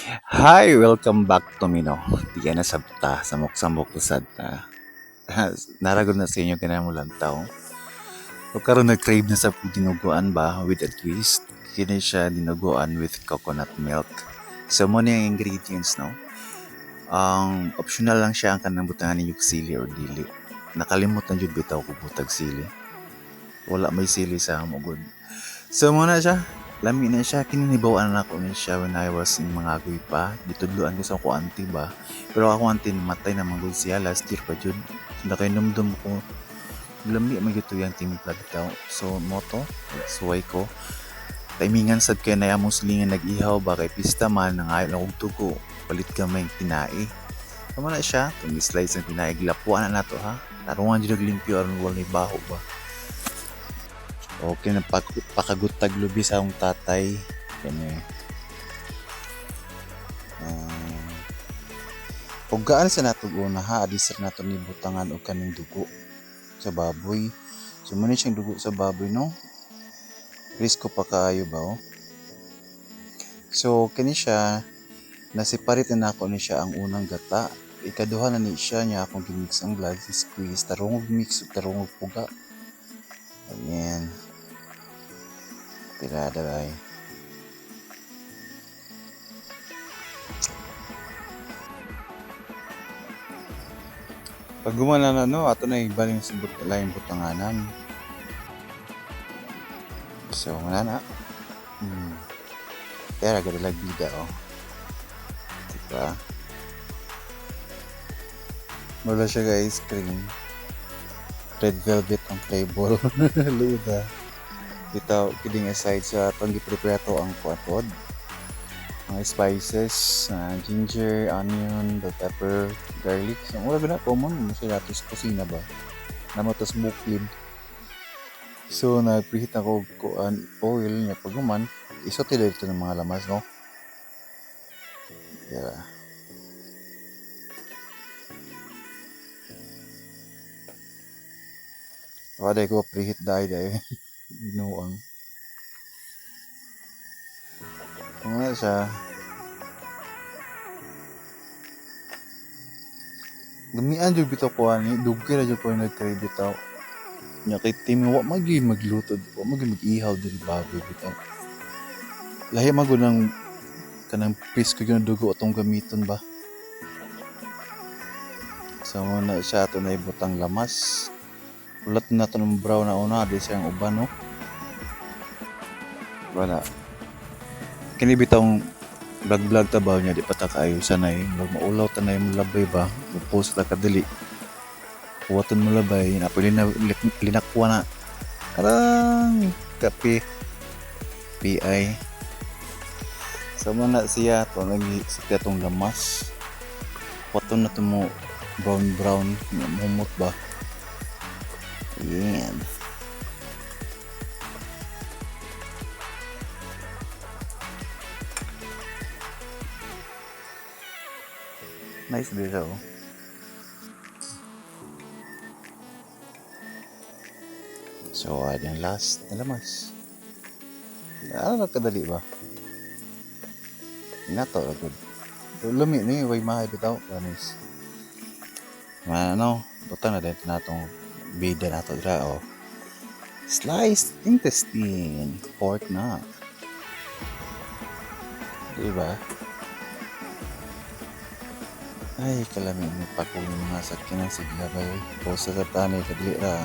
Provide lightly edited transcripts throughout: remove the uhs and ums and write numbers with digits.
Hi, welcome back to me, no. Di ka na sabta, samok-samok usad na. Naragod na sa inyo kinamulang tao. O karon nag-crave na sa dinuguan ba with a twist. Kini siya dinuguan with coconut milk. So mo yung ingredients, no. Ang optional lang siya ang kanang butangan ninyo sili or dili. Nakalimot na jud bitaw ko butag sili. Wala may sili sa amugod. So muna siya, lami na siya, kininibawan na ako ni siya when I was in mga agoy pa. Ditudluan ko sa ako auntie ba. Pero ako auntie namatay na manggod siya last year pa jud. Nakinumdum ko, lami magito yung timpla bitaw. So moto, suway ko. Timingan sad kay na yung muslingan nag-ihaw ba kay pista man nang ayaw akong tugo. Palit kamay tinai. Tama na siya, tumi-slice ng tinai. Gilapuan na nato ha. Tarungan dyan naglimpyo aron wala ni baho ba. Okay, napakagutag lubi sa akong tatay. Kani. Kung gaan sa natong una ha, adisir nato ni butangan o kaning dugo sa baboy. So, muna siyang dugo sa baboy, no? Risko pa kaayo ba, oh? So, kani siya, nasiparit na ako ni siya ang unang gata. Ikaduha na ni siya niya akong gimix ang blood, squeeze, tarungog mix, tarungog puga. Ayan. Tirada ba eh. Pag gumana na no, ato na ibaling sa laing butanganan. So, wala na. Kaya gadalag bida, oh. Diba? Wala siya guys, cream. Red velvet ang flavor. Luda. Dito, kidding aside sa itong giprepare to ang kuatod. Mga spices, ginger, onion, bell pepper, garlic. So, wala na common. Masaya natin sa kusina ba? Namatas buklid. So, nag-preheat ako kuan oil niya pag guman. Isote dito ng mga lamas, no? Yeah. Waday ko preheat dahil binuang. Kung nga siya, gamian yung bitaw ko ani, dugay na yung ko yung nag-crave bitaw. Nya kay Timmy, wa magi magluto, wa magi mag-ihaw dili baboy bitaw. Lahi magud ng kanang piece ko yung dugo atong gamiton ba. So muna siya ito na ibutang lamas. Ulat na ito ng brown na una, di siyang uban, no? Wala. Kini bitang vlog tabaw niya, di pa ta kaayo sanay. Maulaw ta na yung labay ba? Post ta kadali. Kuwatan mo labay, napili na linakwa na. Karang kape. PI. So muna siya, ito nag-isip itong lamas. Kuwaton na ito mo brown, mumot ba? Yan. Nice din siya, oh. So, yung last na lamas. Ano nagkadali ba? Inato, agad. Lumi ni, way mahay bitaw. Panis. Ano, butang na dito na itong bida na ito. Oh. Sliced intestine. Pork na. Diba? Ay, kalamin mo pa kung mga sakyan ng siglabay. Post sa tatani, kadli ra.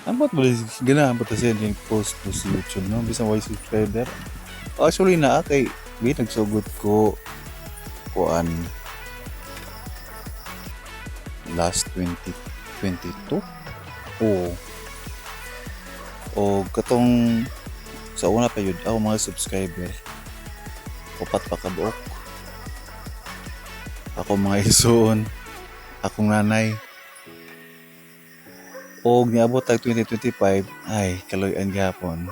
Ang ba't ba ganahan pa siya yung post po sa YouTube, no? Bisang way subscriber. Actually na, kay nagsugod ko kuan last 2022. O katong sa una pa yun, ako mga subscriber. Upat pa kabuok. Ako mga isuon. Akong nanay. O niabot tag 2025, ay, kaloyan gapon.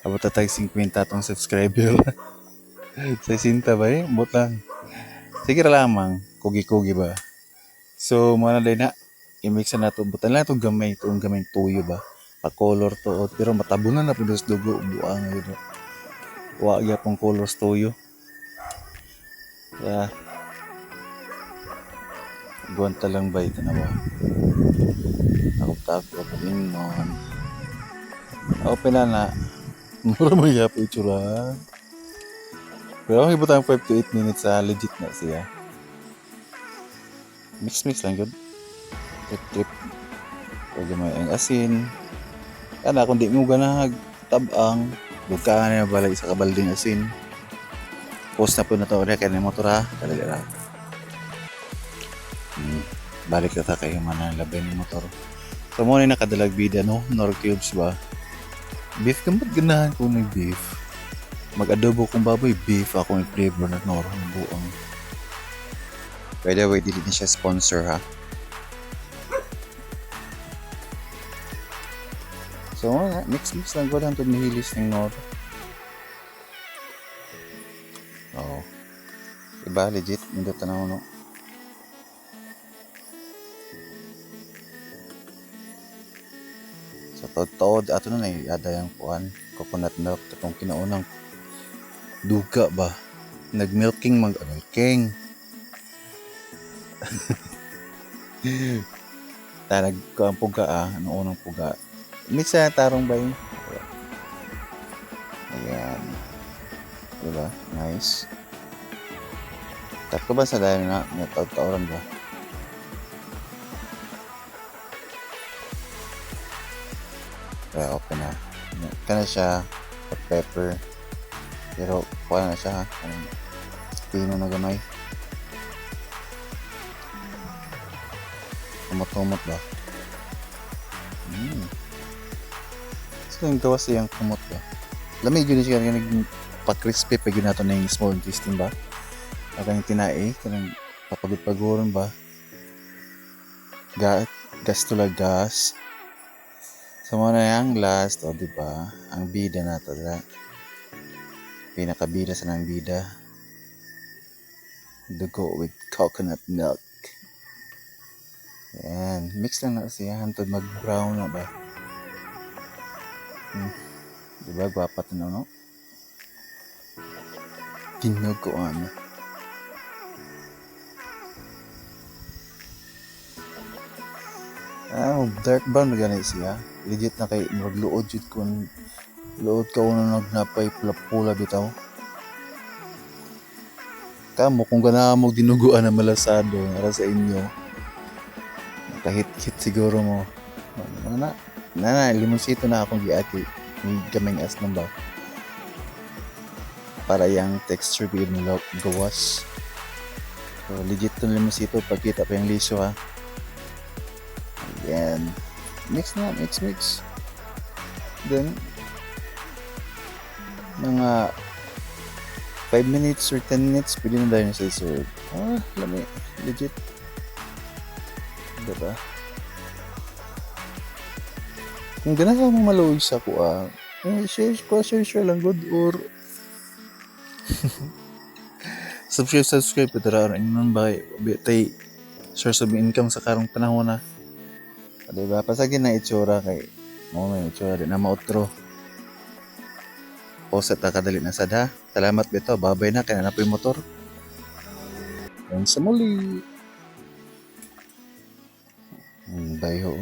Abot na tag 50 tong subscriber. Sa sinta ba eh? Butang. Sige ra lamang. Kugi-kugi ba? So, muna din na. I-mix na ito. Butan lang itong gamay. Itong gamay tuyo ba? Pa-color to. Pero matabunan na pinos dugo. Buang. Wag ya pong colors tuyo. Kaya, guwanta lang ba ito na ba? Takot-takot, ingon. Open na. Mura mo yapo itsura. Pero ako ibutang 5 to 8 minutes sa legit na siya. Mix-mix lang yun. Trip-trip. Pwede mo ang asin. Kana, kung di mo ganahag tabang, bukaan na balay sa kabalding asin. Post na po na to. Kaya na motor ha. Talaga. Balik na ta kayo man ang labay ng motor. So muna yung nakadalag video, no? Nor cubes ba? Beef ka ba't ganahan ko ng beef? Mag-adobo kong baboy, beef ako yung flavor na nor. Buang. By the way, dili na siya sponsor ha. So mix lang ko lang ito nihilis ng nor. Oo. Iba, legit. Hindi tanaw no. So tod ato na ada yung kuan coconut milk itong kinaunang duga ba nagmilking milking nagkuan puga ano unang puga mix na tarong ba yun ayan diba nice tatlo ba sa dahil na taon ba kaya open na. Kana siya hot pepper. Pero kuha na siya ha. Pino na gamay. Kumot-kumot ba? So yung gawas siyang kumot ba? Lamig yun siya naging pa-crispy pag yun nato na yung small intestine ba? At yung tinai, kanang papagod-pagoron ba? Gas to gas. So muna yung last, o diba? Ang bida na to, diba? Pinakabida sa ng bida. Dugo with coconut milk. Ayan. Mix lang na siya. Hantod mag-brown na ba? Diba? Gwapat na no? Ginuguan. Dark brown na ganit siya. Legit na kay magluod yun kung luod ka unang nagnapay pula-pula bitaw. Kamo kung gana mo dinuguan na malasado para sa inyo. Kahit-hit siguro mo. Limonsito na akong giati. May gaming as nang ba? Para yung texture bigyan mo gawas. So legit to limonsito pagkita pa yung liso ha. Ayan. Mix. Then, mga 5 minutes or 10 minutes, pwede na dahil na sa serve. Lami. Legit. Diba? Kung ganahan mo maluwi sa kuha, share lang good or subscribe pa tara rin nun ba tay source of income sa karong panahon na. Diba? Pasagin na itsura kay may itsura din na mautro. O sa kadali na sad ha. Salamat bitaw. Babay na. Kaya na po yung motor. Yan sa muli. Bye ho.